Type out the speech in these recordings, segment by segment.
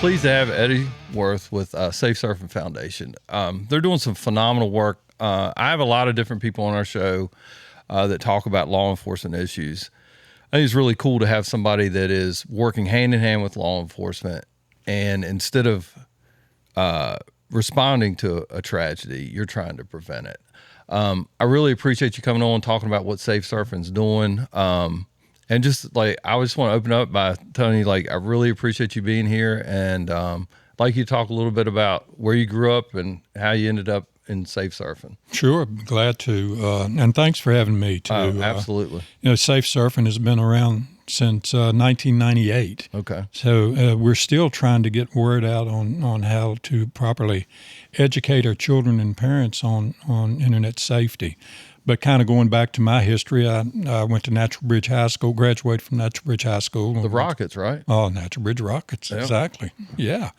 pleased to have Eddie Worth with Safe Surfin Foundation. They're doing some phenomenal work. I have a lot of different people on our show that talk about law enforcement issues. I think it's really cool to have somebody that is working hand in hand with law enforcement, and instead of responding to a tragedy, you're trying to prevent it. I really appreciate you coming on and talking about what Safe Surfin's doing. And just like, I just want to open up by telling you, like, I really appreciate you being here. And I'd like you to talk a little bit about where you grew up and how you ended up in safe surfing. Sure, glad to. And thanks for having me too. Absolutely. Safe surfing has been around since 1998. Okay. So we're still trying to get word out on how to properly educate our children and parents on internet safety. But kind of going back to my history, I went to Natural Bridge High School, graduated from Natural Bridge High School. The Rockets, right? Oh, Natural Bridge Rockets, yeah. Exactly. Yeah.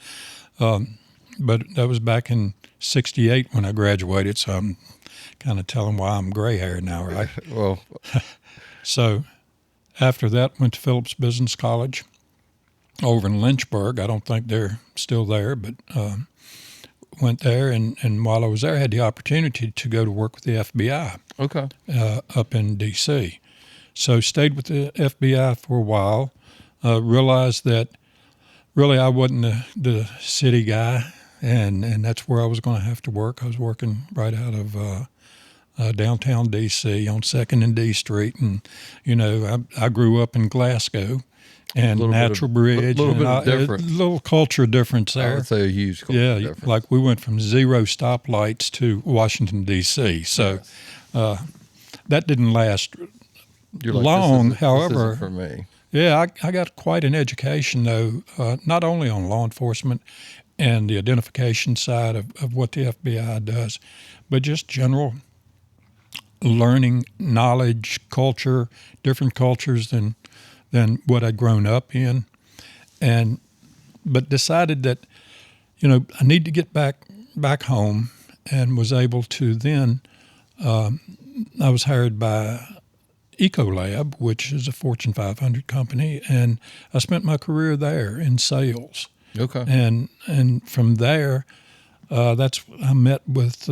But that was back in 68 when I graduated, so I'm kind of telling why I'm gray-haired now, right? Well. So after that, went to Phillips Business College over in Lynchburg. I don't think they're still there, but went there, and while I was there, I had the opportunity to go to work with the FBI. Okay. Up in D.C. So stayed with the FBI for a while, realized that really I wasn't the city guy, and that's where I was going to have to work. I was working right out of downtown D.C. on 2nd and D Street, and, I grew up in Glasgow. And Natural Bridge, a little bit different. A little culture difference there. I would say a huge culture difference. Like we went from 0 stoplights to Washington, D.C. So that didn't last long. However, this isn't for me. Yeah, I got quite an education, though, not only on law enforcement and the identification side of what the FBI does, but just general learning, knowledge, culture, different cultures than what I'd grown up in, but decided that, I need to get back home, and was able to then, I was hired by Ecolab, which is a Fortune 500 company, and I spent my career there in sales. Okay. And from there, I met with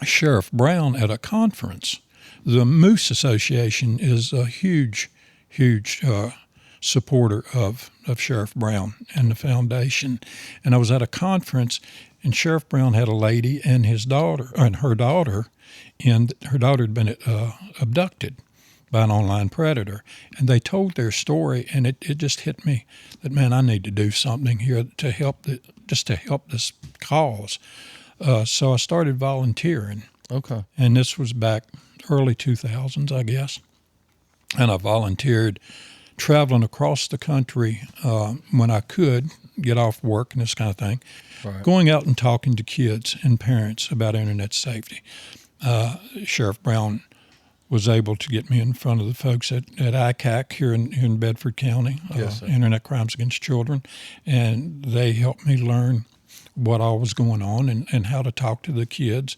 Sheriff Brown at a conference. The Moose Association is a huge supporter of Sheriff Brown and the foundation. And I was at a conference, and Sheriff Brown had a lady and her daughter, and her daughter had been abducted by an online predator. And they told their story, and it just hit me that, man, I need to do something here to help this cause. So I started volunteering. Okay. And this was back early 2000s, I guess. And I volunteered traveling across the country when I could get off work and this kind of thing, right. Going out and talking to kids and parents about internet safety. Sheriff Brown was able to get me in front of the folks at ICAC here in Bedford County, yes, Internet Crimes Against Children, and they helped me learn what all was going on and how to talk to the kids.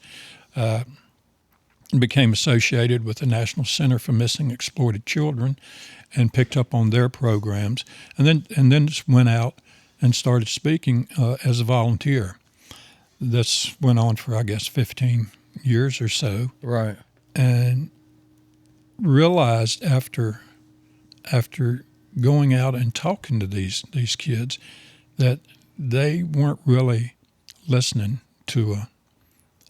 Became associated with the National Center for Missing Exploited Children and picked up on their programs, and then just went out and started speaking as a volunteer. This went on for, I guess, 15 years or so. Right. And realized after going out and talking to these kids that they weren't really listening to a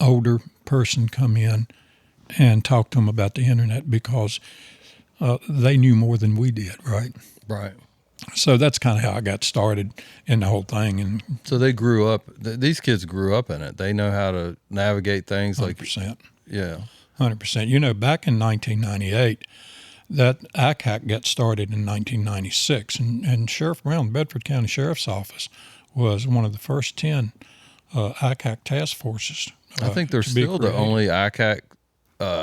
older person come in and talk to them about the internet, because they knew more than we did, right? Right. So that's kind of how I got started in the whole thing. And so they grew up, these kids grew up in it. They know how to navigate things 100%. Yeah. 100%. Back in 1998, that ICAC got started in 1996, and Sheriff Brown, Bedford County Sheriff's Office, was one of the first 10 ICAC task forces. I think they're still the only ICAC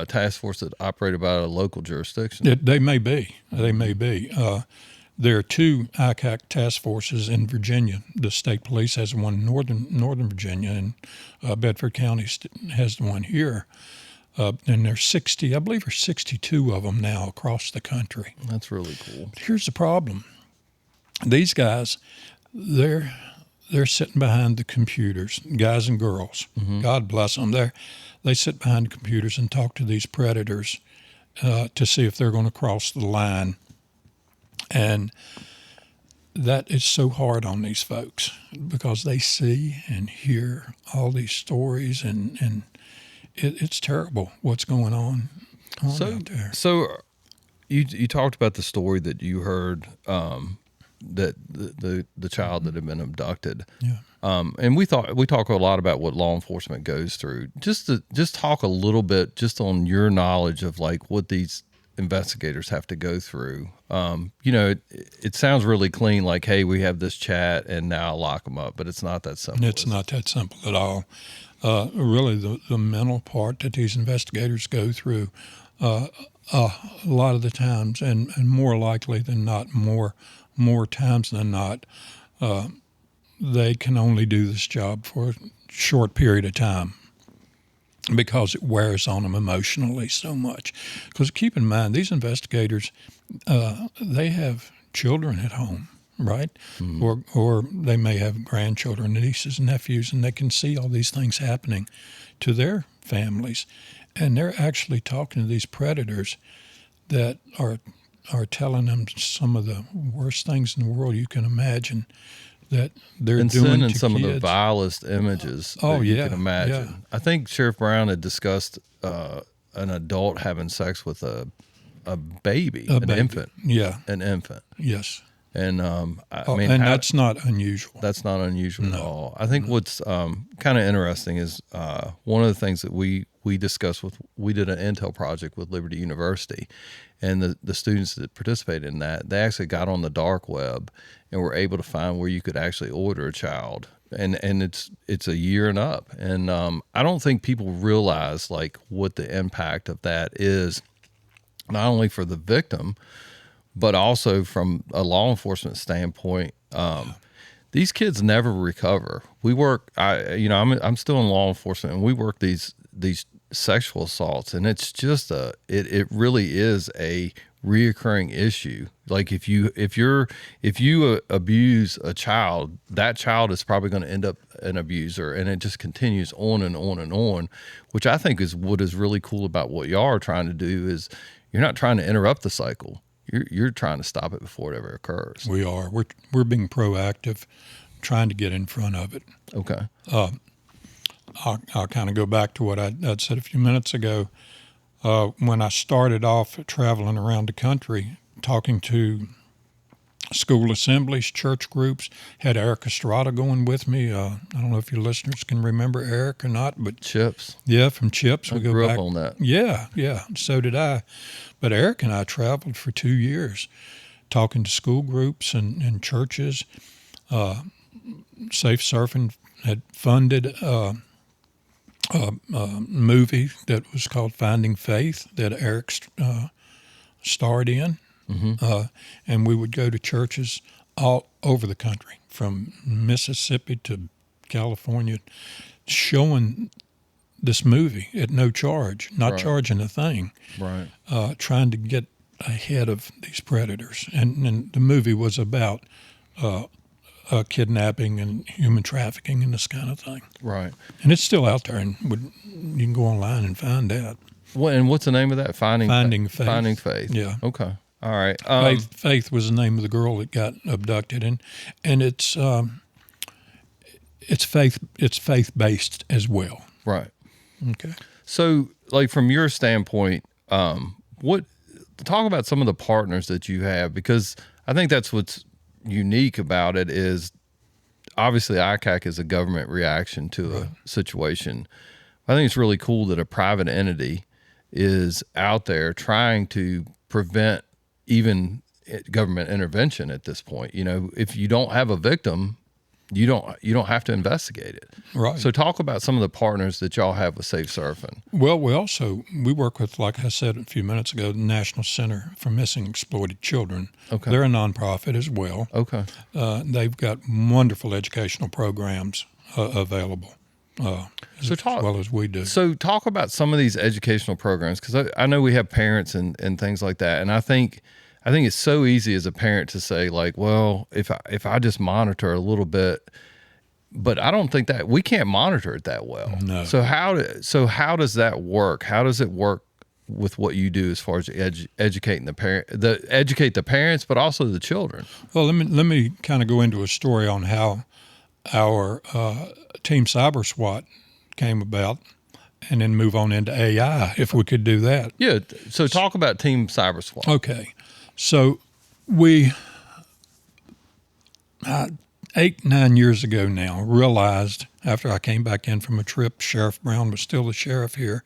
task force that operated by a local jurisdiction. They may be. There are 2 ICAC task forces in Virginia. The state police has one in Northern Virginia, and Bedford County has the one here. And there's 60, I believe there's 62 of them now across the country. That's really cool. But here's the problem. These guys, they're sitting behind the computers, guys and girls. God bless them. They sit behind computers and talk to these predators to see if they're going to cross the line. And that is so hard on these folks because they see and hear all these stories, and it's terrible what's going on out there. So you talked about the story that you heard that the child that had been abducted. Yeah. And we talk a lot about what law enforcement goes through. Just talk a little bit just on your knowledge of like what these investigators have to go through. It sounds really clean, like, hey, we have this chat and now I'll lock them up, but it's not that simple. It's not that simple at all. Really, the mental part that these investigators go through, a lot of the times, and more likely than not, more times than not, they can only do this job for a short period of time because it wears on them emotionally so much. Because keep in mind, these investigators, they have children at home, right? Or they may have grandchildren, nieces, and nephews, and they can see all these things happening to their families. And they're actually talking to these predators that are telling them some of the worst things in the world you can imagine that they're and doing sending to some kids. of the vilest images that you can imagine. Yeah. I think Sheriff Brown had discussed an adult having sex with a baby, infant. Yeah. An infant. Yes. And that's not unusual. That's not unusual at all. I think what's kind of interesting is one of the things that we discussed we did an intel project with Liberty University, and the students that participated in that, they actually got on the dark web and were able to find where you could actually order a child, and it's a year and up. And I don't think people realize like what the impact of that is, not only for the victim, but also from a law enforcement standpoint. These kids never recover. We work, I'm still in law enforcement, and we work these sexual assaults, and it's just it really is a reoccurring issue. Like if you abuse a child, that child is probably going to end up an abuser, and it just continues on and on and on, which I think is what is really cool about what y'all are trying to do. Is you're not trying to interrupt the cycle. You're trying to stop it before it ever occurs. We are. We're being proactive, trying to get in front of it. Okay. I'll kind of go back to what I'd said a few minutes ago. When I started off traveling around the country, talking to school assemblies, church groups, had Eric Estrada going with me. I don't know if your listeners can remember Eric or not, but Chips. Yeah, from Chips. I grew up on that. Yeah, so did I. But Eric and I traveled for 2 years, talking to school groups and churches. Safe Surfin had funded a movie that was called Finding Faith that Eric starred in. And we would go to churches all over the country, from Mississippi to California, showing this movie at no charge, not charging a thing, trying to get ahead of these predators. And the movie was about kidnapping and human trafficking and this kind of thing. Right. And it's still out there, and you can go online and find that. And what's the name of that? Finding Faith. Finding Faith. Yeah. Okay. All right. Faith was the name of the girl that got abducted, and it's faith-based as well. Right. Okay. So, like from your standpoint, talk about some of the partners that you have, because I think that's what's unique about it is obviously ICAC is a government reaction to a situation. I think it's really cool that a private entity is out there trying to prevent even government intervention at this point. You know, if you don't have a victim, you don't have to investigate it. Right. So talk about some of the partners that y'all have with Safe Surfin. Well, we work with, like I said a few minutes ago, the National Center for Missing and Exploited Children. Okay. They're a nonprofit as well. Okay. They've got wonderful educational programs available. As well as we do. So talk about some of these educational programs, because I know we have parents and things like that, and I think I think it's so easy as a parent to say like, well, if I just monitor a little bit, but I don't think that we can't monitor it that well. No. So how does that work? How does it work with what you do as far as educating educate the parents, but also the children? Well, let me kind of go into a story on how our Team Cyber SWAT came about, and then move on into AI, if we could do that. Yeah. So talk about Team Cyber SWAT. Okay. So we, 8-9 years ago now, realized after I came back in from a trip, Sheriff Brown was still the sheriff here,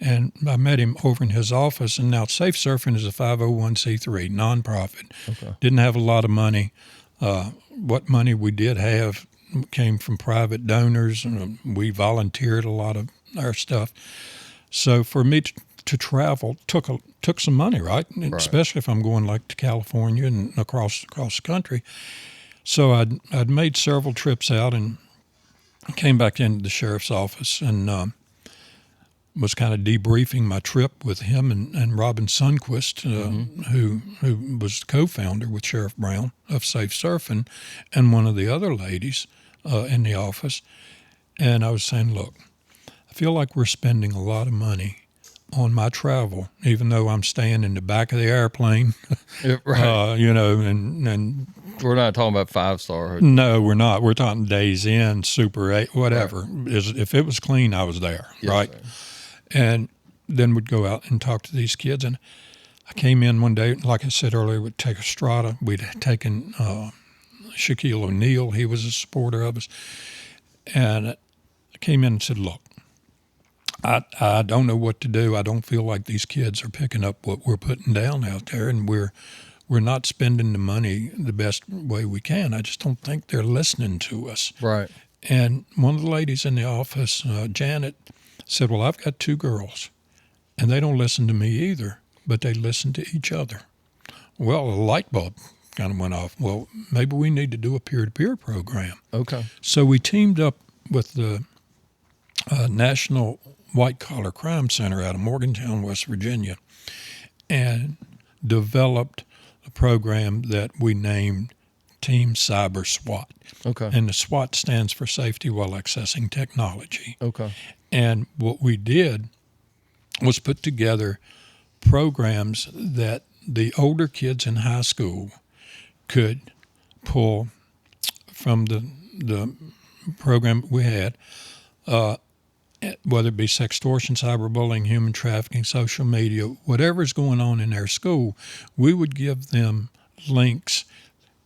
and I met him over in his office. And now Safe Surfin is a 501c3 nonprofit. Okay. Didn't have a lot of money. What money we did have came from private donors, and we volunteered a lot of our stuff. So for me to travel took some money, right? Especially if I'm going like to California and across the country. So I'd made several trips out and came back into the sheriff's office and was kind of debriefing my trip with him and Robin Sundquist, who was the co-founder with Sheriff Brown of Safe Surfin, and one of the other ladies in the office. And I was saying, look, I feel like we're spending a lot of money on my travel, even though I'm staying in the back of the airplane, Right. and We're not talking about 5-star. no, we're not. We're talking days in, Super 8, whatever. Right. If it was clean, I was there, Yes, right? sir. And then we'd go out and talk to these kids. And I came in one day, like I said earlier, we'd take Estrada. We'd taken Shaquille O'Neal. He was a supporter of us. And I came in and said, look, I don't know what to do. I don't feel like these kids are picking up what we're putting down out there, and we're not spending the money the best way we can. I just don't think they're listening to us. Right. And one of the ladies in the office, Janet, said, well, I've got 2 girls, and they don't listen to me either, but they listen to each other. Well, a light bulb kind of went off. Well, maybe we need to do a peer-to-peer program. Okay. So we teamed up with the National White Collar Crime Center out of Morgantown, West Virginia, and developed a program that we named Team Cyber SWAT. Okay. And the SWAT stands for Safety While Accessing Technology. Okay. And what we did was put together programs that the older kids in high school could pull from the program we had, whether it be sextortion, cyberbullying, human trafficking, social media, whatever's going on in their school. We would give them links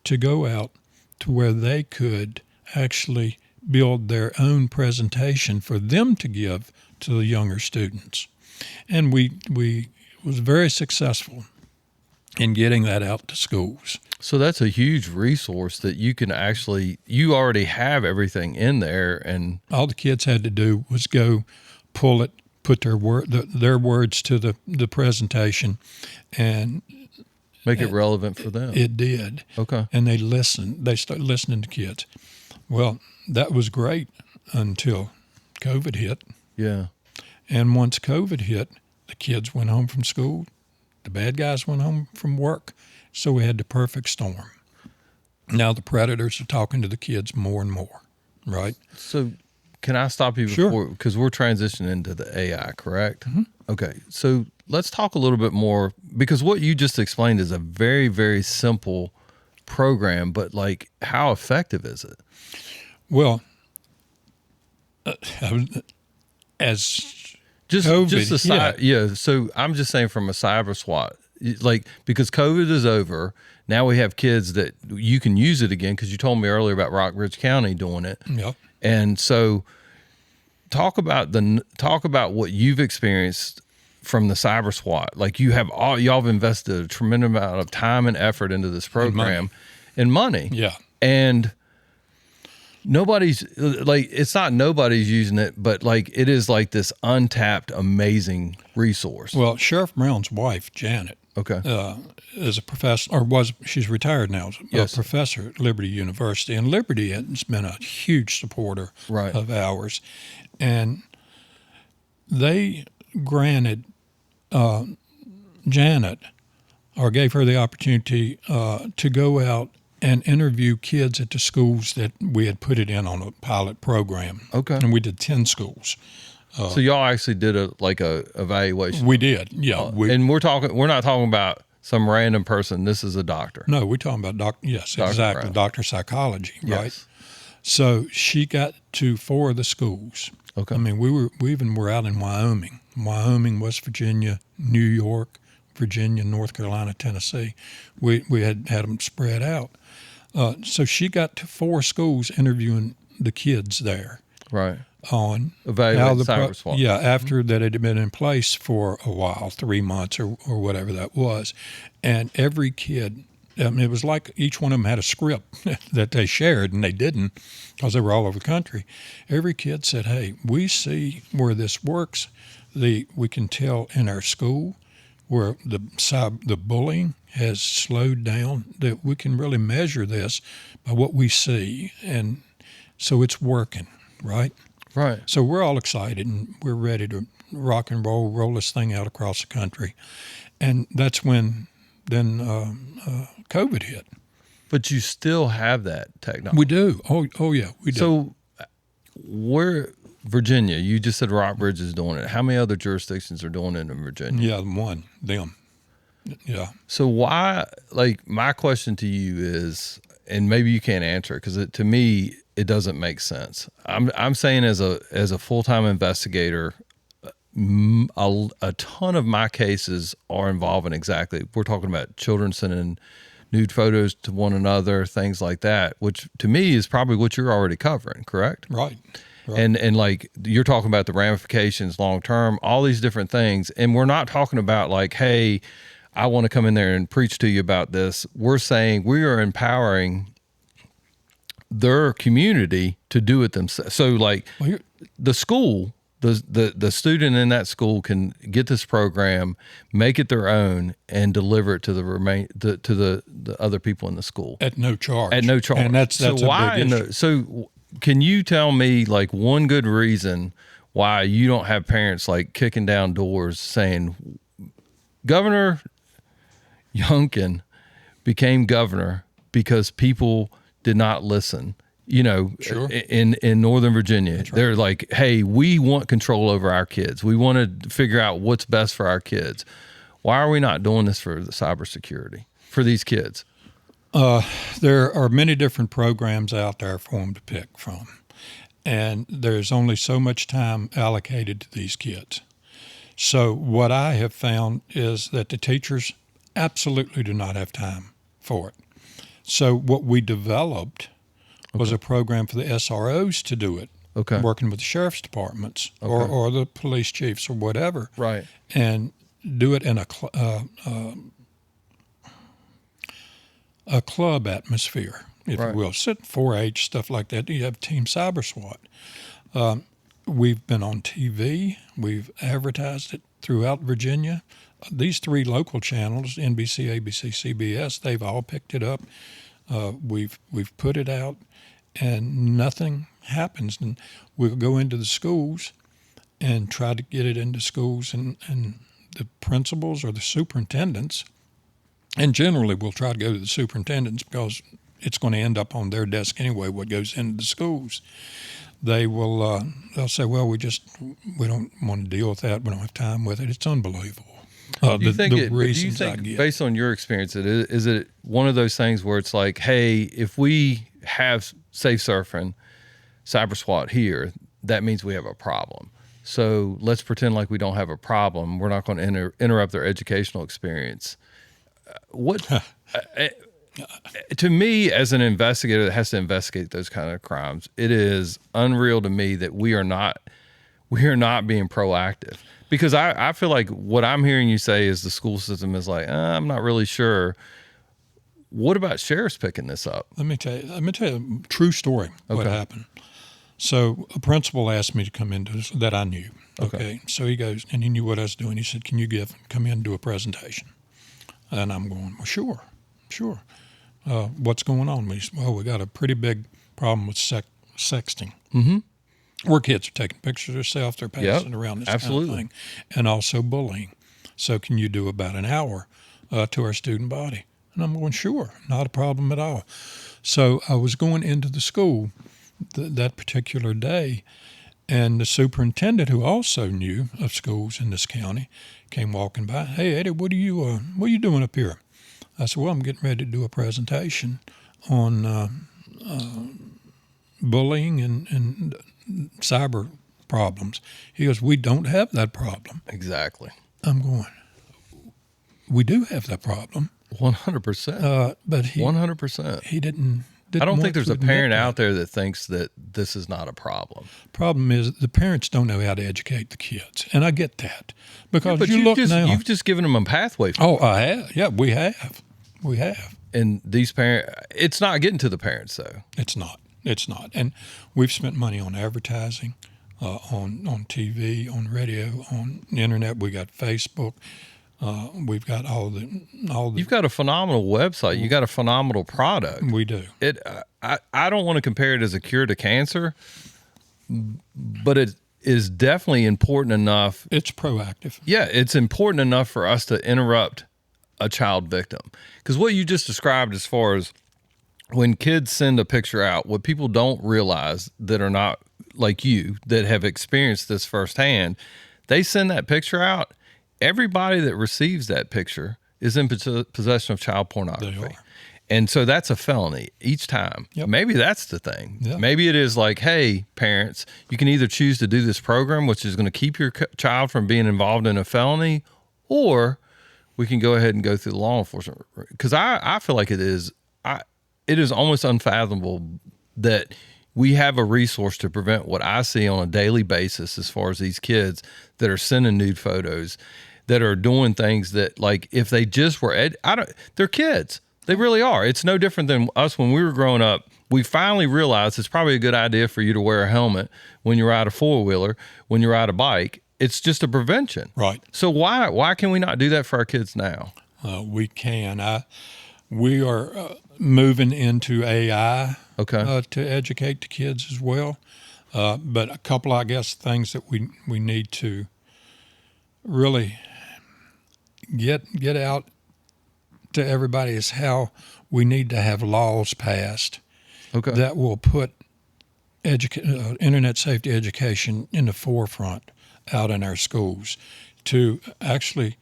to go out to where they could actually build their own presentation for them to give to the younger students. And we was very successful in getting that out to schools. So that's a huge resource that you already have everything in there, and all the kids had to do was go pull it, put their words to the presentation, and make it relevant for them. It did. Okay. And they listened. They started listening to kids. Well, that was great until COVID hit. Yeah. And once COVID hit, the kids went home from school. The bad guys went home from work. So we had the perfect storm. Now the predators are talking to the kids more and more, right? So can I stop you before? Because we're transitioning into the AI, correct? Mm-hmm. Okay. So let's talk a little bit more, because what you just explained is a very, very simple program, but like, how effective is it? Well, as COVID, yeah. So I'm just saying, from a cyber SWAT, like, because COVID is over, now we have kids that you can use it again, because you told me earlier about Rock Ridge County doing it. Yep. And so talk about what you've experienced from the cyber SWAT. Like, y'all have invested a tremendous amount of time and effort into this program and money. Yeah. And nobody's using it, but like, it is like this untapped, amazing resource. Well, Sheriff Brown's wife, Janet, is a professor, she's retired now, a professor at Liberty University. And Liberty has been a huge supporter of ours. And they granted Janet or gave her the opportunity to go out and interview kids at the schools that we had put it in on a pilot program. Okay. And we did 10 schools. So y'all actually did a evaluation. We did, yeah. And we're not talking about some random person. This is a doctor. No, we're talking about exactly, Brown. doctor psychology, right? Yes. So she got to 4 of the schools. Okay. I mean, we even were out in Wyoming, West Virginia, New York, Virginia, North Carolina, Tennessee. We had them spread out. So she got to 4 schools interviewing the kids there. Right. On Evaluate cyber SWAT. Yeah, after that it had been in place for a while, 3 months or whatever that was. And every kid, it was like each one of them had a script that they shared, and they didn't because they were all over the country. Every kid said, hey, we see where this works. We can tell in our school where the bullying has slowed down, that we can really measure this by what we see. And so it's working, right? Right. So we're all excited, and we're ready to rock and roll this thing out across the country. And that's when then COVID hit. But you still have that technology. We do. Oh yeah, we do. So Virginia, you just said Rockbridge is doing it. How many other jurisdictions are doing it in Virginia? Yeah, them. Yeah. So why, my question to you is, and maybe you can't answer it because to me, it doesn't make sense. I'm saying as a full-time investigator, a ton of my cases are involving we're talking about children sending nude photos to one another, things like that, which to me is probably what you're already covering, correct? Right. And you're talking about the ramifications long term, all these different things. And we're not talking about hey, I want to come in there and preach to you about this. We're saying we are empowering their community to do it themselves. So the school, the student in that school can get this program, make it their own, and deliver it to the other people in the school at no charge. And that's so why. A big issue. So can you tell me one good reason why you don't have parents kicking down doors saying Governor Youngkin became governor because people did not listen, Sure. in Northern Virginia. Right. They're like, hey, we want control over our kids. We want to figure out what's best for our kids. Why are we not doing this for the cybersecurity for these kids? There are many different programs out there for them to pick from, and there's only so much time allocated to these kids. So what I have found is that the teachers absolutely do not have time for it. So what we developed was a program for the SROs to do it, working with the sheriff's departments or the police chiefs or whatever, right, and do it in a club atmosphere, if you will. Sit 4-H, stuff like that. You have Team Cyber SWAT. We've been on TV. We've advertised it throughout Virginia. These 3 local channels, NBC, ABC, CBS, they've all picked it up. We've put it out, and nothing happens. And we'll go into the schools and try to get it into schools, and the principals or the superintendents, and generally we'll try to go to the superintendents because it's going to end up on their desk anyway, what goes into the schools. They will they'll say, well, we don't want to deal with that. We don't have time with it. It's unbelievable. Do you think, based on your experience, is it one of those things where it's like, hey, if we have Safe Surfin, Cyber SWAT here, that means we have a problem. So let's pretend like we don't have a problem. We're not going to interrupt their educational experience. To me, as an investigator that has to investigate those kind of crimes, it is unreal to me that we are not being proactive. Because I feel like what I'm hearing you say is the school system is like, I'm not really sure. What about sheriffs picking this up? Let me tell you a true story. What happened. So a principal asked me to come into this that I knew. Okay. So he goes, and he knew what I was doing. He said, can you come in and do a presentation? And I'm going, well, sure. What's going on? He said, well, we got a pretty big problem with sexting. Mm-hmm. Where kids are taking pictures of themselves, they're passing it around, this kind of thing, and also bullying. So can you do about an hour to our student body. And I'm going, sure, not a problem at all. So I was going into the school that particular day, and the superintendent, who also knew of schools in this county, came walking by. Hey, Eddie, what are you doing up here? I said, well, I'm getting ready to do a presentation on bullying and cyber problems. He goes, we don't have that problem. Exactly. I'm going, we do have that problem. 100%. But he 100%. He didn't I don't want think there's to a admit parent that. out there that thinks that this is not a problem. Problem is the parents don't know how to educate the kids, and I get that because But you look now. you've just given them a pathway. Oh, I have. Yeah, we have. We have. And these parents, it's not getting to the parents though. It's not. It's not. And we've spent money on advertising, on TV, on radio, on the internet. We got Facebook. We've got all the. You've got a phenomenal website. You got a phenomenal product. We do. I don't want to compare it as a cure to cancer, but it is definitely important enough. It's proactive. Yeah, it's important enough for us to interrupt a child victim. Because what you just described as far as when kids send a picture out, what people don't realize that are not like you, that have experienced this firsthand, they send that picture out. Everybody that receives that picture is in possession of child pornography. They are. And so that's a felony each time. Yep. Maybe that's the thing. Yep. Maybe it is like, hey, parents, you can either choose to do this program, which is going to keep your child from being involved in a felony, or we can go ahead and go through the law enforcement. Because I feel like it is almost unfathomable that we have a resource to prevent what I see on a daily basis as far as these kids that are sending nude photos, that are doing things that, like, if they just were, they're kids. They really are. It's no different than us when we were growing up. We finally realized it's probably a good idea for you to wear a helmet when you ride a four-wheeler, when you ride a bike. It's just a prevention. Right. So why can we not do that for our kids now? We can. We are moving into AI Okay. to educate the kids as well. But a couple, I guess, things that we need to really get out to everybody is how we need to have laws passed Okay. that will put internet safety education in the forefront out in our schools, to actually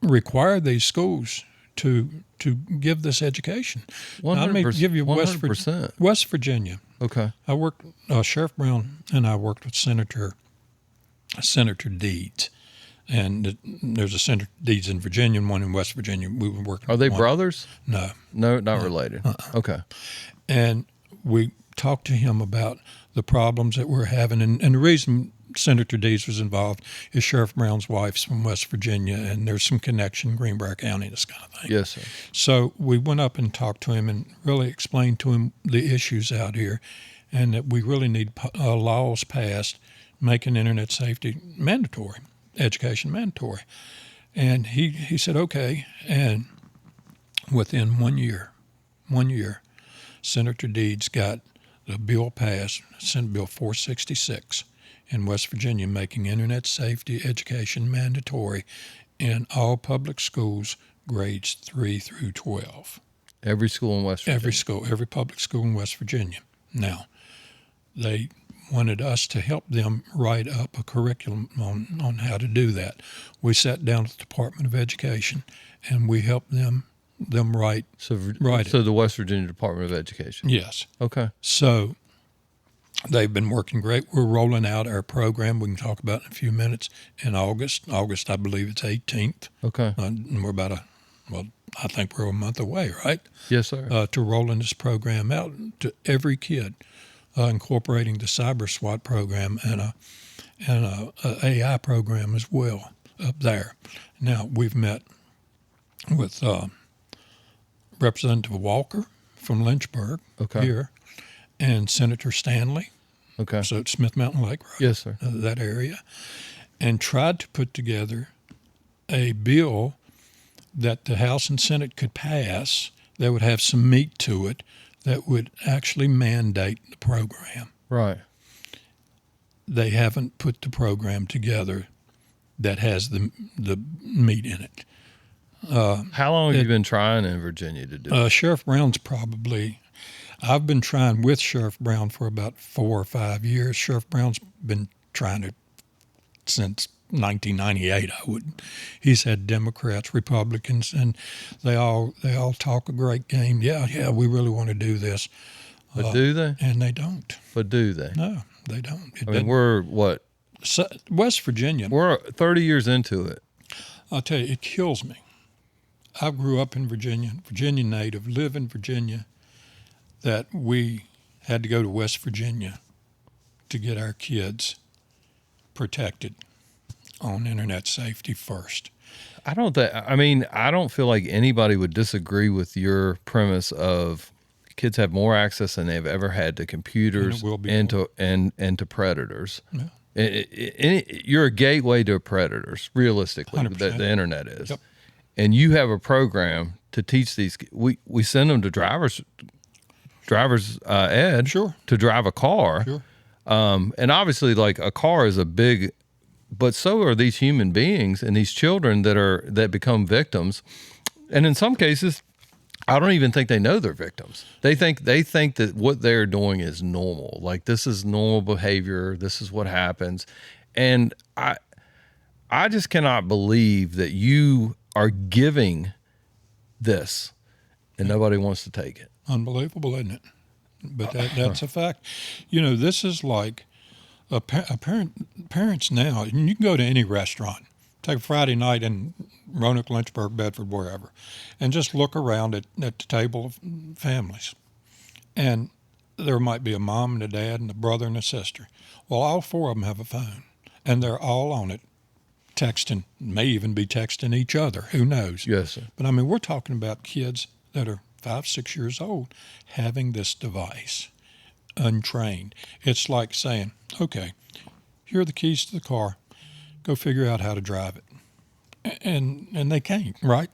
require these schools to give this education. Now, let me give you 100%. West Virginia. Okay. I worked, Sheriff Brown and I worked with Senator Deeds. And there's a Senator Deeds in Virginia and one in West Virginia. We were working. Are they with one. brothers? No. No, not related. Okay. And we talked to him about the problems that we're having. And the reason Senator Deeds was involved is Sheriff Brown's wife's from West Virginia, and there's some connection in Greenbrier County, this kind of thing. Yes, sir. So we went up and talked to him and really explained to him the issues out here, and that we really need laws passed making internet safety mandatory, education mandatory. And he said, okay. And within 1 year, Senator Deeds got the bill passed, Senate Bill 466 in West Virginia, making internet safety education mandatory in all public schools, grades 3 through 12. Every school in West Virginia. Every public school in West Virginia. Now, they wanted us to help them write up a curriculum on how to do that. We sat down with the Department of Education, and we helped them write it. So the West Virginia Department of Education. Yes. Okay. So they've been working great. We're rolling out our program. We can talk about it in a few minutes in August. August, I believe it's 18th. Okay. And we're I think we're a month away, right? Yes, sir. To rolling this program out to every kid, incorporating the Cyber SWAT program and a AI program as well up there. Now, we've met with Representative Walker from Lynchburg here, and Senator Stanley. Okay. So it's Smith Mountain Lake Road. Yes, sir. That area. And tried to put together a bill that the House and Senate could pass that would have some meat to it, that would actually mandate the program. Right. They haven't put the program together that has the meat in it. How long have you been trying in Virginia to do it? Sheriff Brown's I've been trying with Sheriff Brown for about 4 or 5 years. Sheriff Brown's been trying it since 1998. He's had Democrats, Republicans, and they all talk a great game. Yeah, we really want to do this. But do they? And they don't. But do they? No, they don't. I mean, we're what? West Virginia. We're 30 years into it. I'll tell you, it kills me. I grew up in Virginia, Virginia native, live in Virginia, that we had to go to West Virginia to get our kids protected on internet safety first. I don't feel like anybody would disagree with your premise of kids have more access than they've ever had to computers and to predators. Yeah. You're a gateway to predators, realistically. The internet is. Yep. And you have a program to teach these. We send them to driver's ed Sure. to drive a car. Sure. And obviously, like, a car is a big, but so are these human beings and these children that become victims. And in some cases, I don't even think they know they're victims. They think that what they're doing is normal. Like, this is normal behavior. This is what happens. And I just cannot believe that you are giving this and nobody wants to take it. Unbelievable, isn't it? But that's a fact. This is like parents now, and you can go to any restaurant, take a Friday night in Roanoke, Lynchburg, Bedford, wherever, and just look around at the table of families. And there might be a mom and a dad and a brother and a sister. Well, all 4 of them have a phone, and they're all on it, texting, may even be texting each other. Who knows? Yes, sir. But, I mean, we're talking about kids that are 5, 6 years old having this device, untrained. It's like saying, okay, here are the keys to the car. Go figure out how to drive it. And they can't, right?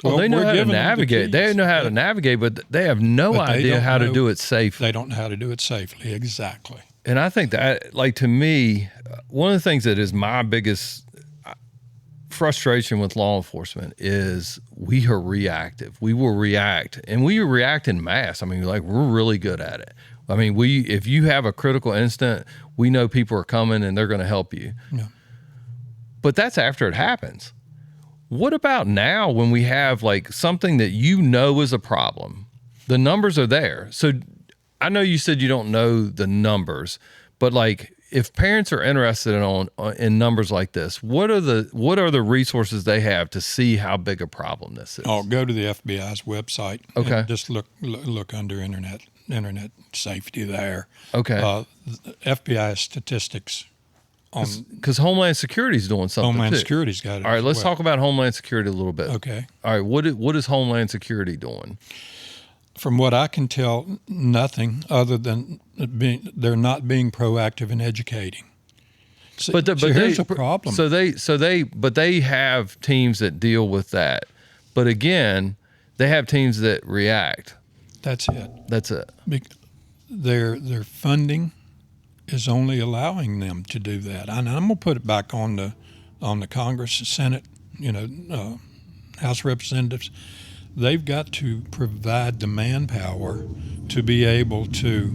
Well, they know how to navigate. They know how to navigate, but they have no idea how to do it safely. They don't know how to do it safely, exactly. And I think that, like, to me, one of the things that is my biggest frustration with law enforcement is we are reactive. We will react, and we react in mass. I mean, like, we're really good at it. I mean, if you have a critical incident, we know people are coming and they're going to help you. Yeah. But that's after it happens. What about now when we have, like, something that is a problem? The numbers are there. So I know you said you don't know the numbers, but, like, if parents are interested in numbers like this, what are the resources they have to see how big a problem this is? Oh, go to the FBI's website. Okay. And just look under internet safety there. Okay. FBI statistics on because Homeland Security is doing something. Homeland too. Security's got it. All right, let's talk about Homeland Security a little bit. Okay. All right, what is Homeland Security doing? From what I can tell, nothing other than they're not being proactive in educating. So, but here's a problem. But they have teams that deal with that. But again, they have teams that react. That's it. That's it. Their funding is only allowing them to do that. And I'm gonna put it back on the Congress, the Senate, House Representatives. They've got to provide the manpower to be able to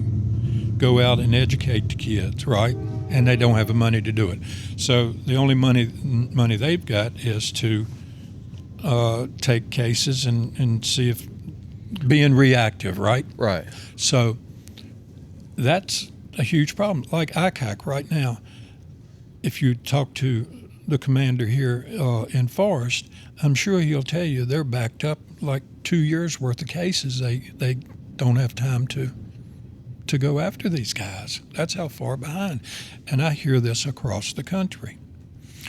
go out and educate the kids, right? And they don't have the money to do it. So the only money they've got is to take cases and see if being reactive, right? Right. So that's a huge problem. Like ICAC right now, if you talk to the commander here in Forest, I'm sure he'll tell you they're backed up like 2 years worth of cases. They don't have time to go after these guys. That's how far behind. And I hear this across the country.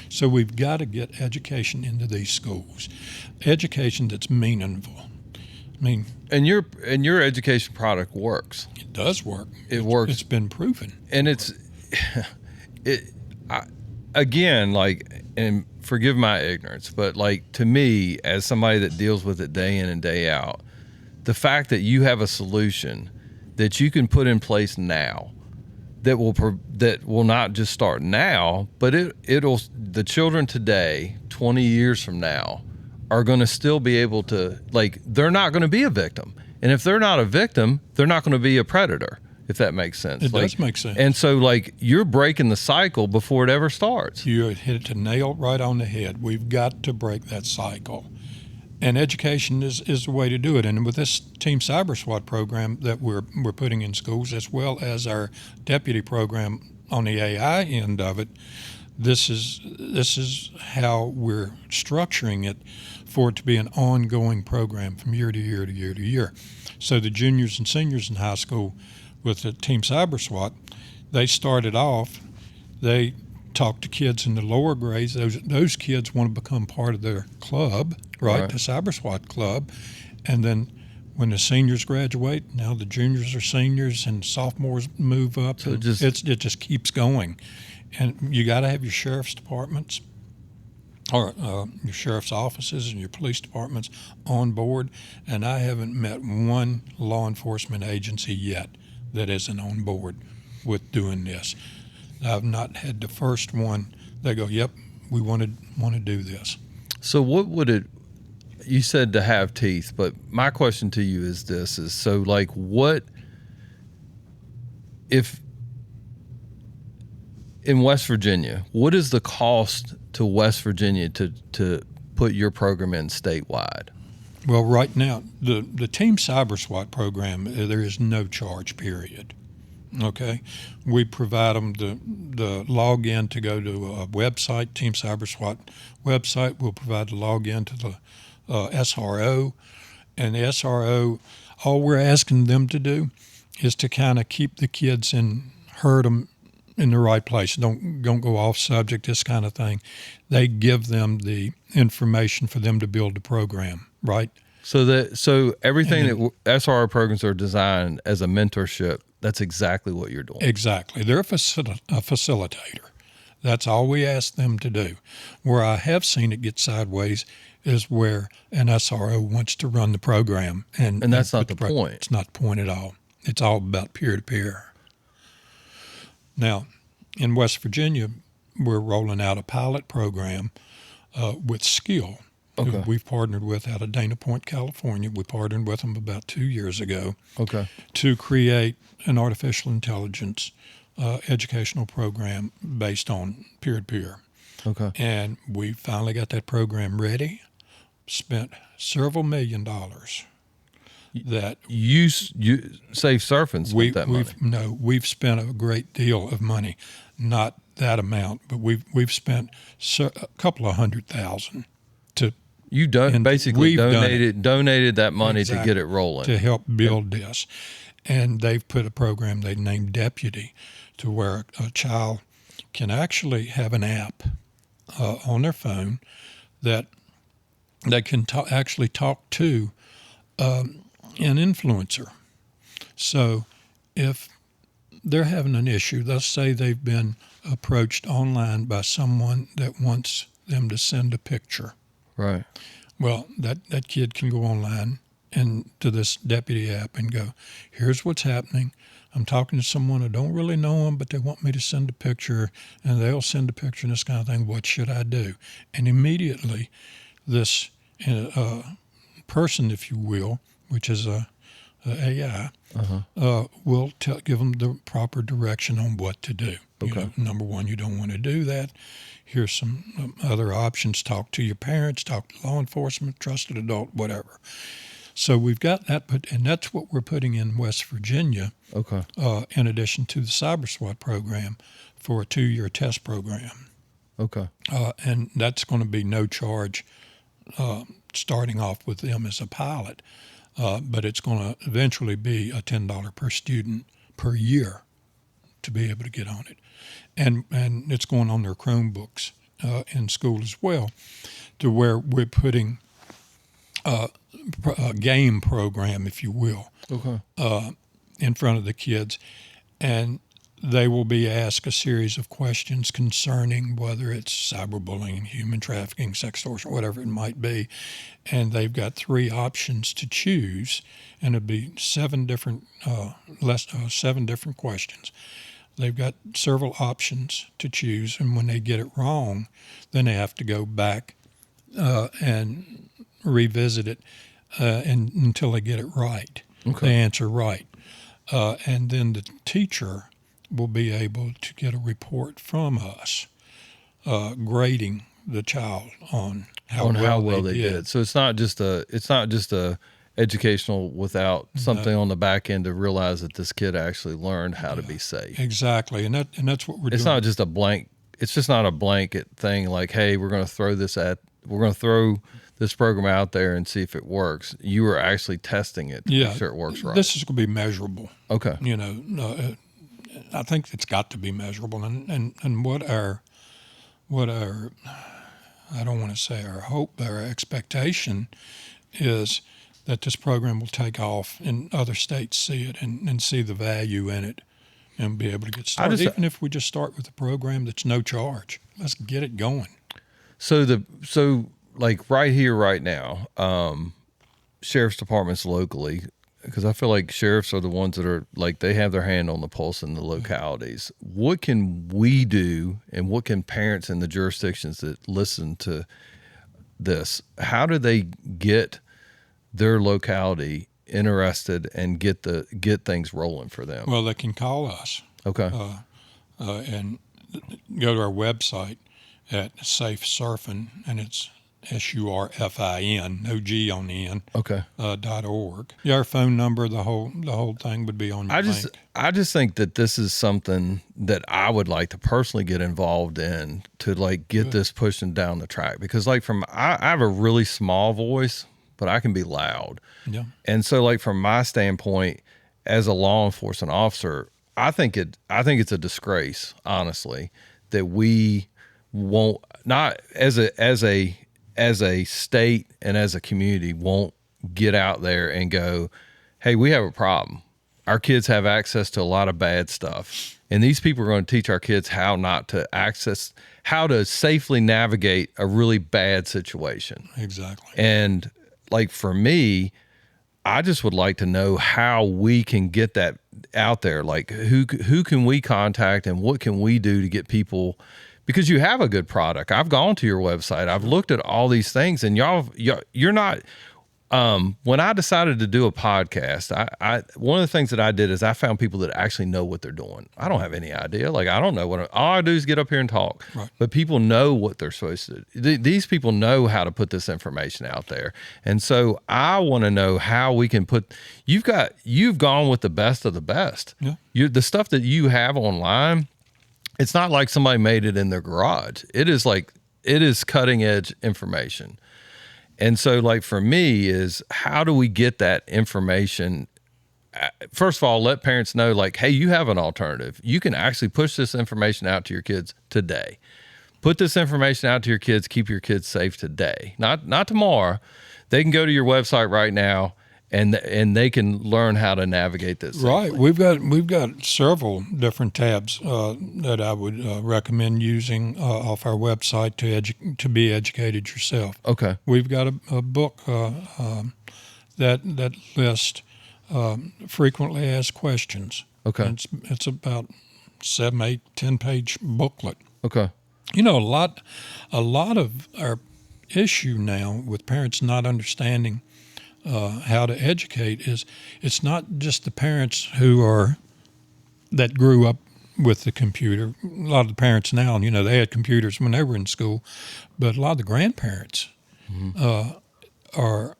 So we've got to get education into these schools, education that's meaningful. I mean, and your education product works. It does work. It works. It's been proven. And again, like, and forgive my ignorance, but, like, to me, as somebody that deals with it day in and day out, the fact that you have a solution that you can put in place now that will not just start now, but it'll the children today, 20 years from now, are going to still be able to, like, they're not going to be a victim. And if they're not a victim, they're not going to be a predator, if that makes sense. It does make sense. And so, like, you're breaking the cycle before it ever starts. You hit the nail right on the head. We've got to break that cycle. And education is the way to do it. And with this Team Cyber SWAT program that we're putting in schools, as well as our deputy program on the AI end of it, this is how we're structuring it for it to be an ongoing program from year to year to year to year. So the juniors and seniors in high school with the Team Cyber SWAT, they started off, they talked to kids in the lower grades. Those kids want to become part of their club, right? The Cyber SWAT club. And then when the seniors graduate, now the juniors are seniors and sophomores move up. So it just keeps going. And you got to have your sheriff's departments or your sheriff's offices and your police departments on board. And I haven't met one law enforcement agency yet that isn't on board with doing this. I've not had the first one that go, yep, we want to do this. So what would it, you said to have teeth, but my question to you is this, is so like what if in West Virginia, what is the cost to West Virginia to put your program in statewide? Well, right now, the Team Cyber SWAT program, there is no charge, period. Okay, we provide them the login to go to a website, Team Cyber SWAT website. We'll provide the login to the SRO, and the SRO, all we're asking them to do is to kind of keep the kids and herd them in the right place. Don't go off subject, this kind of thing. They give them the information for them to build the program, right? So everything that SRO programs are designed as a mentorship. That's exactly what you're doing. Exactly. They're a facilitator. That's all we ask them to do. Where I have seen it get sideways is where an SRO wants to run the program. And that's not the point. It's not the point at all. It's all about peer-to-peer. Now, in West Virginia, we're rolling out a pilot program with Skill. Okay. We've partnered with out of Dana Point, California. We partnered with them about 2 years ago. Okay. To create an artificial intelligence educational program based on peer-to-peer. Okay. And we finally got that program ready, spent several $1 million that you Safe Surfin spent that money. No, we've spent a great deal of money, not that amount, but we've spent a couple of $100,000 to. You basically donated that money to get it rolling to help build this, and they've put a program they named Deputy, to where a child can actually have an app on their phone that they can actually talk to an influencer. So if they're having an issue, let's say they've been approached online by someone that wants them to send a picture. Right. Well, that kid can go online and to this Deputy app and go, here's what's happening. I'm talking to someone, I don't really know them, but they want me to send a picture, and they'll send a picture and this kind of thing. What should I do? And immediately this person, if you will, which is a AI, will give them the proper direction on what to do. Okay. Number one, you don't want to do that. Here's some other options. Talk to your parents, talk to law enforcement, trusted adult, whatever. So we've got that, and that's what we're putting in West Virginia. Okay. In addition to the Cyber SWAT program for a 2-year test program. Okay. And that's going to be no charge starting off with them as a pilot. But it's going to eventually be a $10 per student per year to be able to get on it. And it's going on their Chromebooks in school as well, to where we're putting a game program, if you will, in front of the kids. And they will be asked a series of questions concerning whether it's cyberbullying, human trafficking, sex extortion, whatever it might be. And they've got 3 options to choose, and it'll be 7 different questions. They've got several options to choose, and when they get it wrong, then they have to go back and revisit it until they get it right, the answer right. And then the teacher will be able to get a report from us grading the child on how well they did. So it's not just a educational without something on the back end to realize that this kid actually learned how to be safe. Exactly, and that's what we're doing. It's not just a blank. It's just not a blanket thing like, hey, we're going to throw this program out there and see if it works. You are actually testing it to make sure it works right. This is going to be measurable. Okay. I think it's got to be measurable, and what our I don't want to say our hope, but our expectation is that this program will take off and other states see it and see the value in it and be able to get started. Even if we just start with a program that's no charge, let's get it going. So like right here, right now, sheriff's departments locally, because I feel like sheriffs are the ones that are like, they have their hand on the pulse in the localities. What can we do, and what can parents in the jurisdictions that listen to this, how do they get their locality interested and get things rolling for them? Well, they can call us. Okay. And go to our website at Safe Surfin, and it's SURFIN, no G on the end. Okay. .org. Yeah, our phone number, the whole thing would be on your link. I just think that this is something that I would like to personally get involved in to like get this pushing down the track, because like I have a really small voice, but I can be loud. Yeah. And so like from my standpoint as a law enforcement officer, I think it's a disgrace, honestly, that we won't, not as a state and as a community, won't get out there and go, hey, we have a problem. Our kids have access to a lot of bad stuff. And these people are going to teach our kids how to safely navigate a really bad situation. Exactly. And like for me, I just would like to know how we can get that out there. Like who can we contact and what can we do to get people, because you have a good product. I've gone to your website. I've looked at all these things, and you're not, when I decided to do a podcast, I one of the things that I did is I found people that actually know what they're doing. I don't have any idea. Like, I don't know all I do is get up here and talk, right. But people know what they're supposed to do. These people know how to put this information out there. And so I want to know how we can you've gone with the best of the best. Yeah. The stuff that you have online, it's not like somebody made it in their garage. It is cutting edge information. And so like for me is, how do we get that information? First of all, let parents know like, hey, you have an alternative. You can actually push this information out to your kids today. Put this information out to your kids. Keep your kids safe today, not tomorrow. They can go to your website right now and they can learn how to navigate this safely. Right. We've got several different tabs that I would recommend using off our website to be educated yourself. Okay. We've got a book that lists frequently asked questions. Okay. It's about 7, 8, 10-page booklet. Okay. You know, a lot of our issue now with parents not understanding how to educate is, it's not just the parents that grew up with the computer. A lot of the parents now, you know, they had computers when they were in school, but a lot of the grandparents are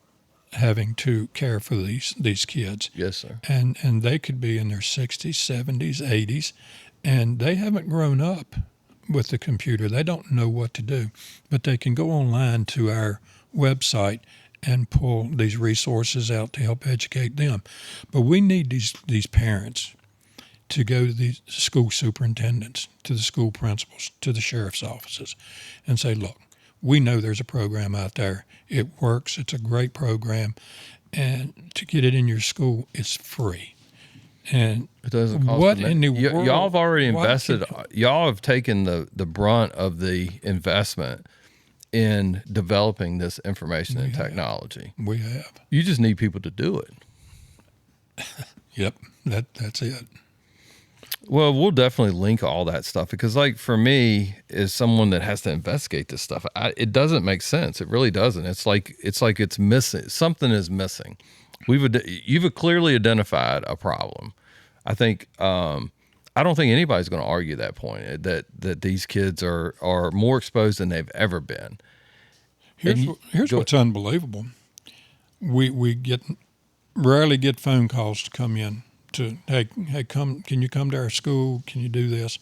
having to care for these kids. Yes, sir. And they could be in their 60s, 70s, 80s, and they haven't grown up with the computer. They don't know what to do, but they can go online to our website and pull these resources out to help educate them. But we need these parents to go to the school superintendents, to the school principals, to the sheriff's offices, and say, look, we know there's a program out there. It works. It's a great program. And to get it in your school, it's free. And it doesn't cost what in the world? Y'all have already invested. Y'all have taken the brunt of the investment in developing this information and technology. We have. You just need people to do it. Yep, that's it. Well, we'll definitely link all that stuff because, like, for me, as someone that has to investigate this stuff, it doesn't make sense. It really doesn't. It's missing. Something is missing. You've clearly identified a problem. I think I don't think anybody's going to argue that point that these kids are more exposed than they've ever been. Here's what's unbelievable. We rarely get phone calls to come in to, hey, can you come to our school? Can you do this?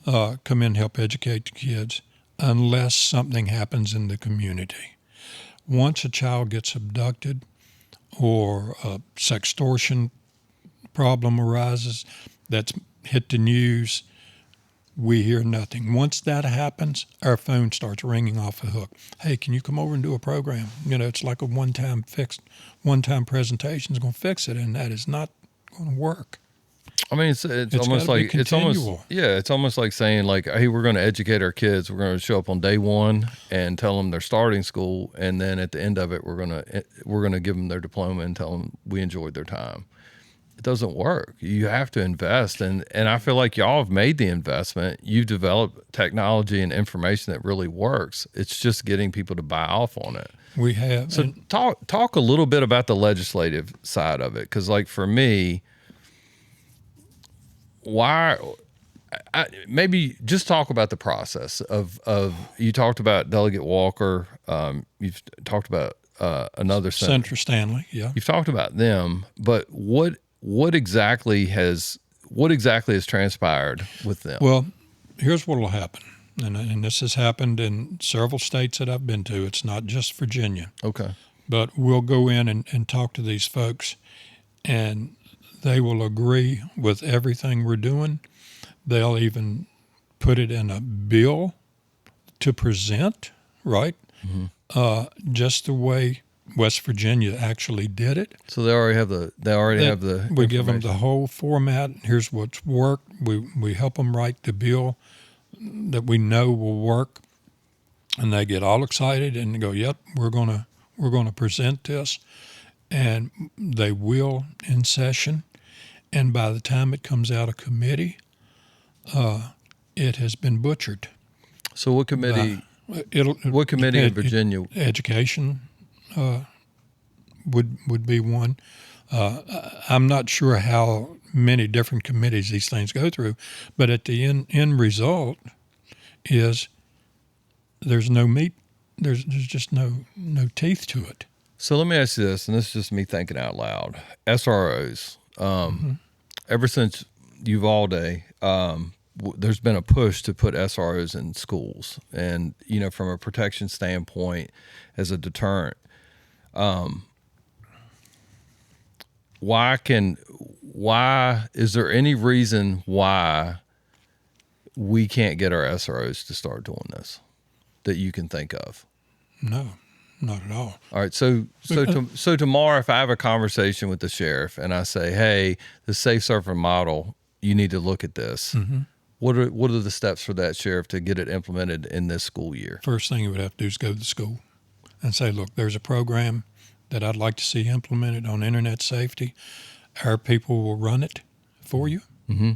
Come in and help educate the kids, unless something happens in the community. Once a child gets abducted or a sextortion problem arises that's hit the news, we hear nothing. Once that happens, our phone starts ringing off the hook. Hey, can you come over and do a program? It's like a one-time presentation is going to fix it, and that is not going to work. I mean, it's almost like it's almost like saying, like, hey, we're going to educate our kids. We're going to show up on day one and tell them they're starting school, and then at the end of it, we're going to give them their diploma and tell them we enjoyed their time. It doesn't work. You have to invest, and I feel like y'all have made the investment. You've developed technology and information that really works. It's just getting people to buy off on it. We have. So talk a little bit about the legislative side of it, because, like, for me, maybe just talk about the process of you talked about Delegate Walker. You've talked about another Senator Stanley. Yeah, you've talked about them, but what exactly has transpired with them? Well, here's what will happen, and this has happened in several states that I've been to. It's not just Virginia. Okay. But we'll go in and talk to these folks, and they will agree with everything we're doing. They'll even put it in a bill to present, right? Mm-hmm. Just the way West Virginia actually did it. So they already have the. We give them the whole format. Here's what's worked. We help them write the bill that we know will work, and they get all excited and go, "Yep, we're gonna present this," and they will in session. And by the time it comes out of committee, it has been butchered. So what committee? What committee in Virginia? Education would be one. I'm not sure how many different committees these things go through, but at the end result is there's no meat. There's just no teeth to it. So let me ask you this, and this is just me thinking out loud. SROs. Ever since Uvalde, there's been a push to put SROs in schools, and from a protection standpoint, as a deterrent. Why is there any reason why we can't get our SROs to start doing this that you can think of? No. Not at all. All right. So tomorrow, if I have a conversation with the sheriff and I say, "Hey, the Safe Surfin model, you need to look at this." Mm-hmm. What are the steps for that, sheriff, to get it implemented in this school year? First thing you would have to do is go to the school and say, "Look, there's a program that I'd like to see implemented on internet safety. Our people will run it for you. Mm-hmm.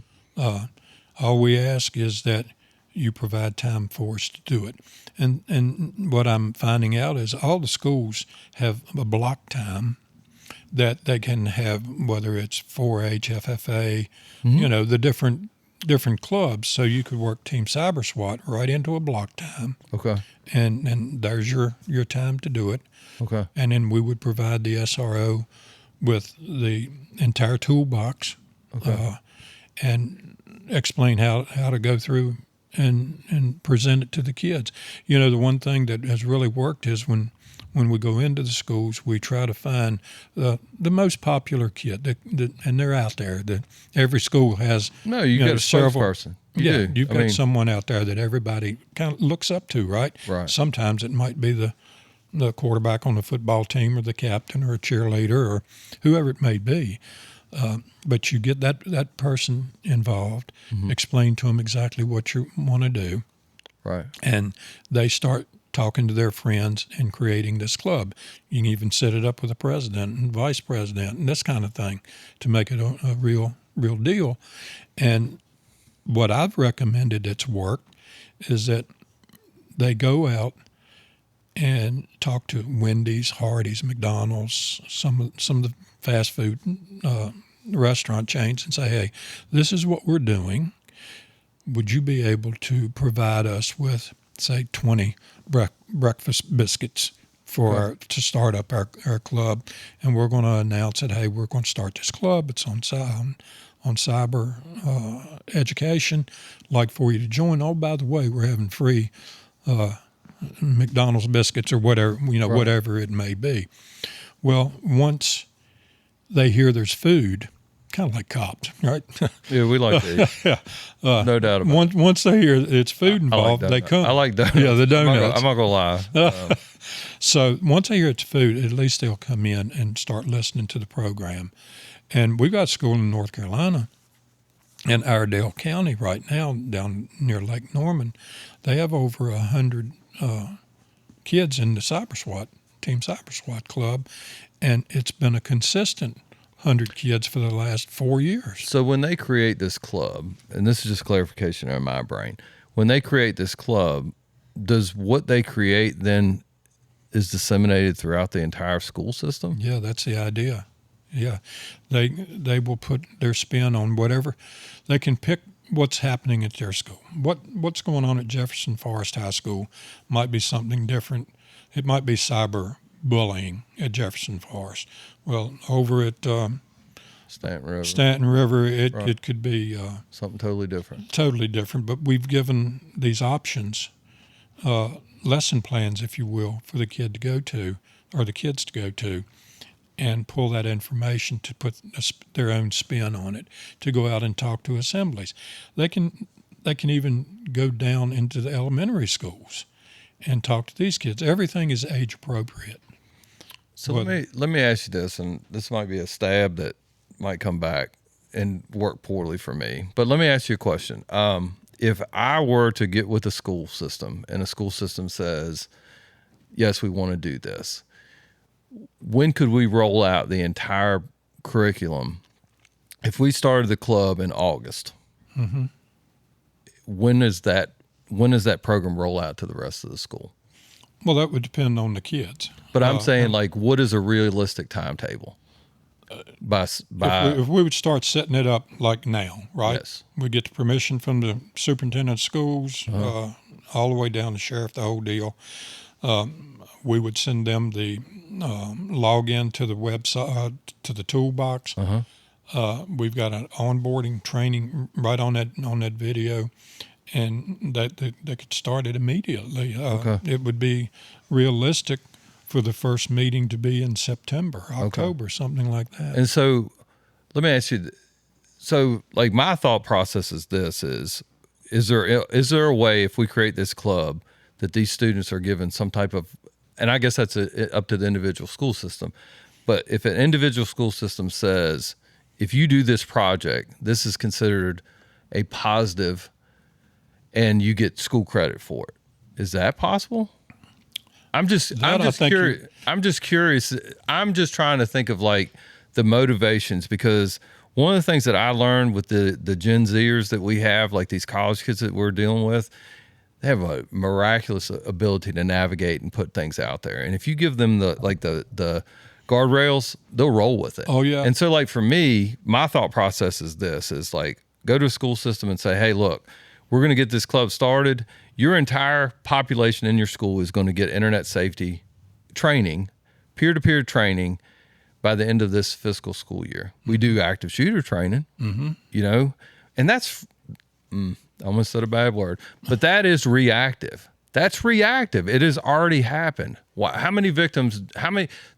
All we ask is that you provide time for us to do it." And what I'm finding out is all the schools have a block time that they can have, whether it's 4-H, FFA, mm-hmm. The different clubs. So you could work Team Cyber SWAT right into a block time. Okay. And there's your time to do it. Okay. And then we would provide the SRO with the entire toolbox. Okay. And explain how to go through and present it to the kids. The one thing that has really worked is when we go into the schools, we try to find the most popular kid, and they're out there. Every school has. No, you got a spokesperson. You've got someone out there that everybody kind of looks up to, right? Right. Sometimes it might be the quarterback on the football team or the captain or a cheerleader or whoever it may be. But you get that person involved, mm-hmm. explain to them exactly what you want to do. Right. And they start talking to their friends and creating this club. You can even set it up with a president and vice president and this kind of thing to make it a real deal. And what I've recommended that's worked is that they go out and talk to Wendy's, Hardee's, McDonald's, some of the fast food restaurant chains, and say, hey, this is what we're doing. Would you be able to provide us with, say, 20 breakfast biscuits to start up our club? And we're going to announce that, hey, we're going to start this club. It's on cyber education. Like for you to join. Oh, by the way, we're having free McDonald's biscuits or whatever, whatever it may be. Well, once they hear there's food, kind of like cops, right? Yeah, we like to eat. No doubt about it. Once they hear it's food involved, they come. I like donuts. Yeah, the donuts. I'm not going to lie. So once they hear it's food, at least they'll come in and start listening to the program. And we've got a school in North Carolina, in Iredell County right now, down near Lake Norman. They have over 100 kids in the Cyber SWAT, Team Cyber SWAT club, and it's been a consistent 100 kids for the last 4 years. So when they create this club, and this is just clarification in my brain, when they create this club, does what they create then is disseminated throughout the entire school system? Yeah, that's the idea. Yeah, they will put their spin on whatever. They can pick what's happening at their school. What's going on at Jefferson Forest High School might be something different. It might be cyber bullying at Jefferson Forest. Well, over at Stanton River, it could be something totally different. Totally different. But we've given these options, lesson plans, if you will, for the kid to go to, or the kids to go to, and pull that information to put their own spin on it, to go out and talk to assemblies. They can even go down into the elementary schools and talk to these kids. Everything is age appropriate. So let me ask you this, and this might be a stab that might come back and work poorly for me. But let me ask you a question. If I were to get with a school system and a school system says, yes, we want to do this, when could we roll out the entire curriculum? If we started the club in August, when does that program roll out to the rest of the school? Well, that would depend on the kids. But I'm saying, what is a realistic timetable? If we would start setting it up like now, right? Yes. We get the permission from the superintendent of schools, all the way down to sheriff, the whole deal. We would send them the login to the website, to the toolbox. We've got an onboarding training right on that video, and they could start it immediately. It would be realistic for the first meeting to be in September, October, something like that. And so let me ask you, so like my thought process is this, is there a way, if we create this club, that these students are given some type of, and I guess that's up to the individual school system, but if an individual school system says, if you do this project, this is considered a positive and you get school credit for it. Is that possible? I'm just curious. I'm just trying to think of like the motivations, because one of the things that I learned with the Gen Zers that we have, like these college kids that we're dealing with, they have a miraculous ability to navigate and put things out there. And if you give them the guardrails, they'll roll with it. Oh yeah. And so like for me, my thought process is this, is like, go to a school system and say, hey, look, we're going to get this club started. Your entire population in your school is going to get internet safety training, peer-to-peer training by the end of this fiscal school year. We do active shooter training, and that's, I almost said a bad word, but that is reactive. That's reactive. It has already happened. How many victims,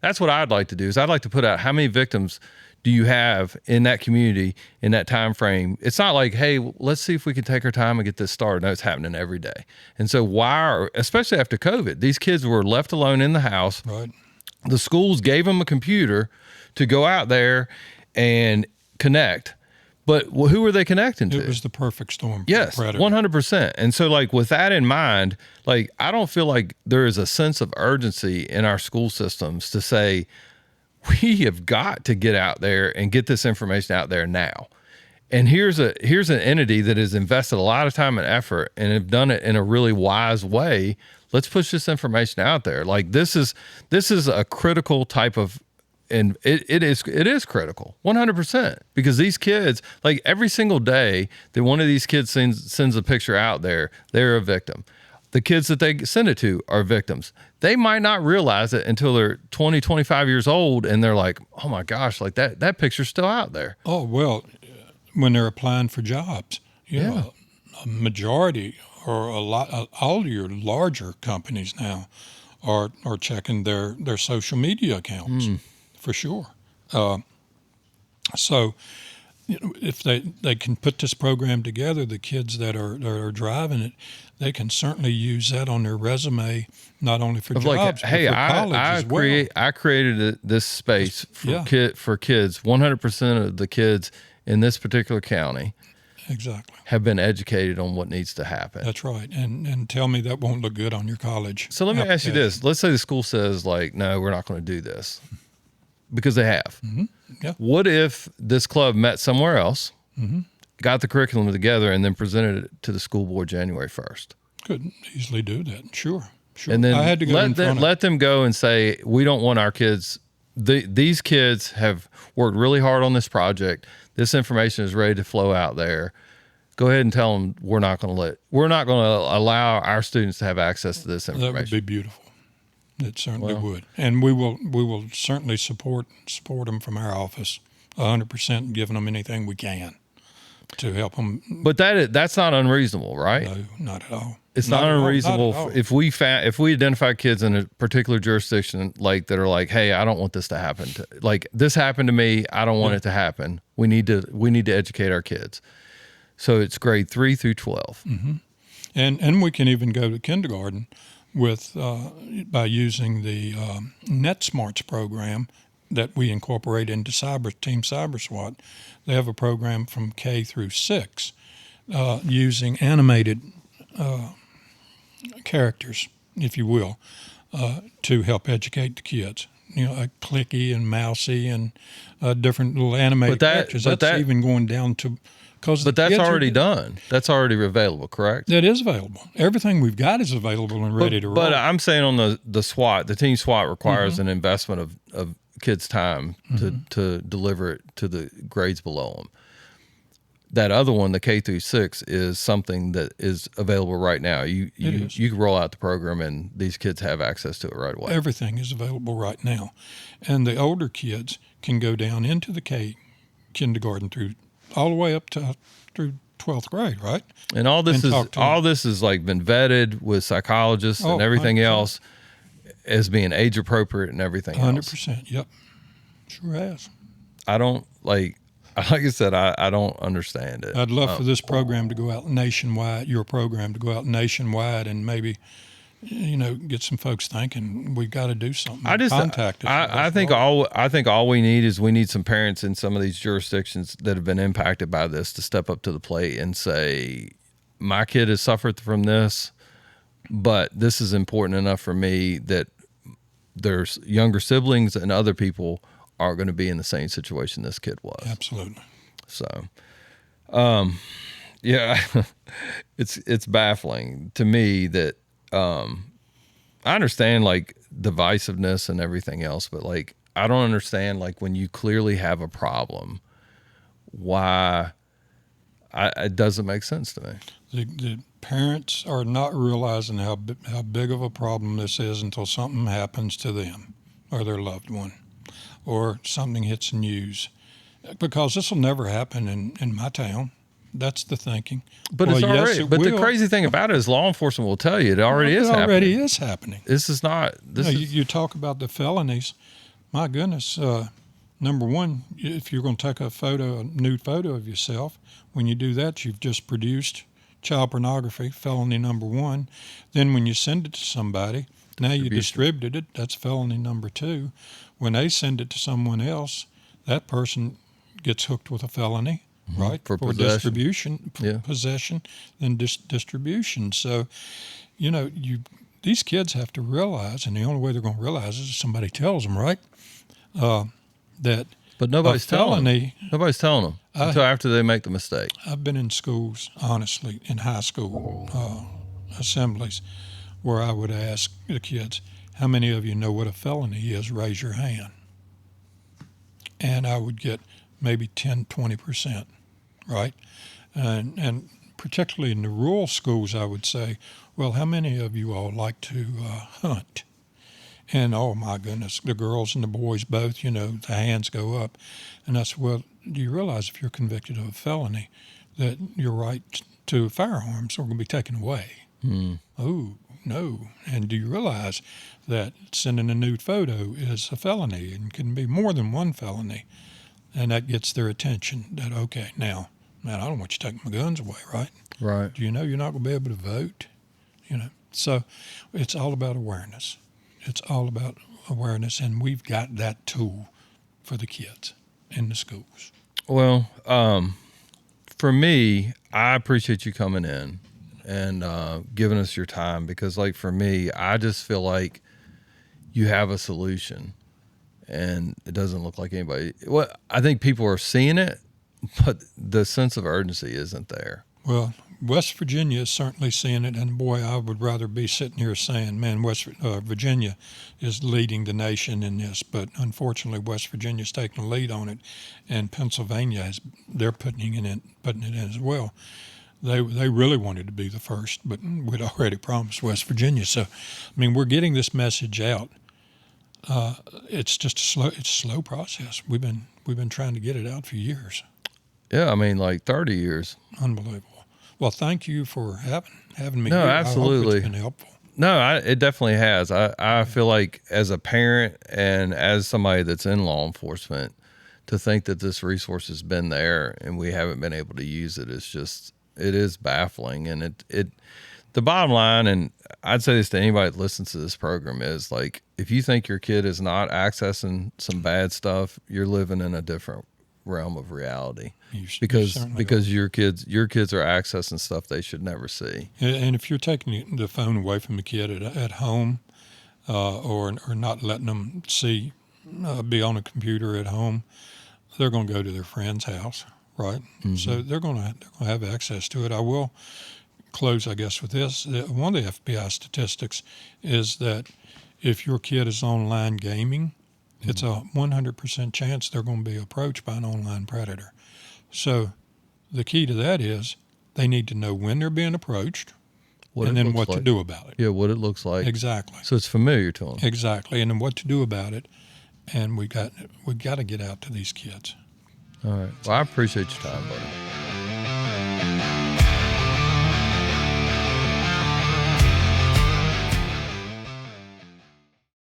that's what I'd like to do, is I'd like to put out how many victims do you have in that community in that time frame. It's not like, hey, let's see if we can take our time and get this started. No, it's happening every day. And so especially after COVID, these kids were left alone in the house. Right. The schools gave them a computer to go out there and connect. But who were they connecting to? It was the perfect storm. Yes, 100%. And so like with that in mind, like I don't feel like there is a sense of urgency in our school systems to say, we have got to get out there and get this information out there now. And here's an entity that has invested a lot of time and effort and have done it in a really wise way. Let's push this information out there. Like this is a critical type of, and it is critical 100%, because these kids, like every single day that one of these kids sends a picture out there, they're a victim. The kids that they send it to are victims. They might not realize it until they're 20, 25 years old. And they're like, oh my gosh, like that picture's still out there. Oh, well, when they're applying for jobs, a majority or all your larger companies now are checking their social media accounts for sure. So if they can put this program together, the kids that are driving it, they can certainly use that on their resume, not only for jobs, but for college as well. I created this space for kids. 100% of the kids in this particular county exactly have been educated on what needs to happen. That's right. And tell me that won't look good on your college. So let me ask you this. Let's say the school says, like, no, we're not going to do this, because they have. Mm-hmm. Yeah. What if this club met somewhere else, got the curriculum together, and then presented it to the school board January 1st? Could easily do that. Sure. And then I had to go let them go and say, we don't want our kids. These kids have worked really hard on this project. This information is ready to flow out there. Go ahead and tell them we're not going to allow our students to have access to this information. That would be beautiful. It certainly would, and we will certainly support them from our office, 100%, giving them anything we can to help them. But that's not unreasonable, right? No, not at all. It's not unreasonable if we identify kids in a particular jurisdiction like that are like, hey, I don't want this to happen. Like this happened to me. I don't want it to happen. We need to educate our kids. So it's grade 3 through 12, and we can even go to kindergarten with by using the NetSmarts program that we incorporate into Team Cyber SWAT. They have a program from K through 6 using animated characters, if you will, to help educate the kids. Clicky and mousy and different little animated characters. That's even going down to... But that's already done. That's already available, correct? That is available. Everything we've got is available and ready to roll. But I'm saying on the SWAT, the Team SWAT requires an investment of kids' time to deliver it to the grades below them. That other one, the K through 6, is something that is available right now. You can roll out the program and these kids have access to it right away. Everything is available right now. And the older kids can go down into the kindergarten through all the way up to through 12th grade, right? And all this is like been vetted with psychologists and everything 100%. Else as being age appropriate and everything 100%, else. Yep. Sure has. I don't like I said, I don't understand it. I'd love for this program to go out nationwide, your program to go out nationwide, and maybe, get some folks thinking we've got to do something. Contact us. I think all we need some parents in some of these jurisdictions that have been impacted by this to step up to the plate and say, my kid has suffered from this, but this is important enough for me that there's younger siblings and other people aren't going to be in the same situation this kid was. Absolutely. So, it's baffling to me that, I understand like divisiveness and everything else, but like, I don't understand, like when you clearly have a problem, why it doesn't make sense to me. The parents are not realizing how big of a problem this is until something happens to them or their loved one, or something hits the news, because this will never happen in my town. That's the thinking. But it's already. But the crazy thing about it is, law enforcement will tell you it already is happening. It already is happening. This is not. You talk about the felonies. My goodness. Number one, if you're going to take a nude photo of yourself, when you do that, you've just produced child pornography, felony number 1. Then when you send it to somebody, now you distributed it. That's felony number 2. When they send it to someone else, that person gets hooked with a felony. Right, for distribution, possession, and distribution. So, these kids have to realize, and the only way they're going to realize is if somebody tells them, right, that But nobody's telling them. felony. Nobody's telling them until after they make the mistake. I've been in schools, honestly, in high school assemblies, where I would ask the kids, how many of you know what a felony is? Raise your hand. And I would get maybe 10, 20%, right? And particularly in the rural schools, I would say, well, how many of you all like to hunt? And, oh, my goodness, the girls and the boys both, the hands go up. And I said, well, do you realize if you're convicted of a felony that your right to firearms are going to be taken away? Oh, no. And do you realize that sending a nude photo is a felony and can be more than one felony? And that gets their attention that, okay, now, man, I don't want you taking my guns away, right? Right. Do you know you're not going to be able to vote? So it's all about awareness. It's all about awareness, and we've got that tool for the kids in the schools. Well, for me, I appreciate you coming in and giving us your time because, like, for me, I just feel like you have a solution, and it doesn't look like anybody. Well, I think people are seeing it, but the sense of urgency isn't there. Well, West Virginia is certainly seeing it, and boy, I would rather be sitting here saying, man, Virginia is leading the nation in this, but unfortunately West Virginia is taking the lead on it, and Pennsylvania they're putting it in as well. They really wanted to be the first, but we'd already promised West Virginia. So, I mean, we're getting this message out. It's just a slow process. We've been trying to get it out for years. Yeah, I mean, like 30 years. Unbelievable. Well, thank you for having me No, here. absolutely. I hope it's been helpful. No, it definitely has. I feel like as a parent and as somebody that's in law enforcement, to think that this resource has been there and we haven't been able to use it is baffling. And the bottom line, and I'd say this to anybody that listens to this program, is like, if you think your kid is not accessing some bad stuff, you're living in a different realm of reality. Because your kids are accessing stuff they should never see. And if you're taking the phone away from the kid at home, or not letting them be on a computer at home, they're going to go to their friend's house, right? Mm-hmm. So they're going to have access to it. I will close, I guess, with this. One of the FBI statistics is that if your kid is online gaming, it's a 100% chance they're going to be approached by an online predator. So the key to that is they need to know when they're being approached and then what to do about it. Yeah, what it looks like. Exactly. So it's familiar to them. Exactly, and then what to do about it. And we got to get out to these kids. All right. Well, I appreciate your time, buddy.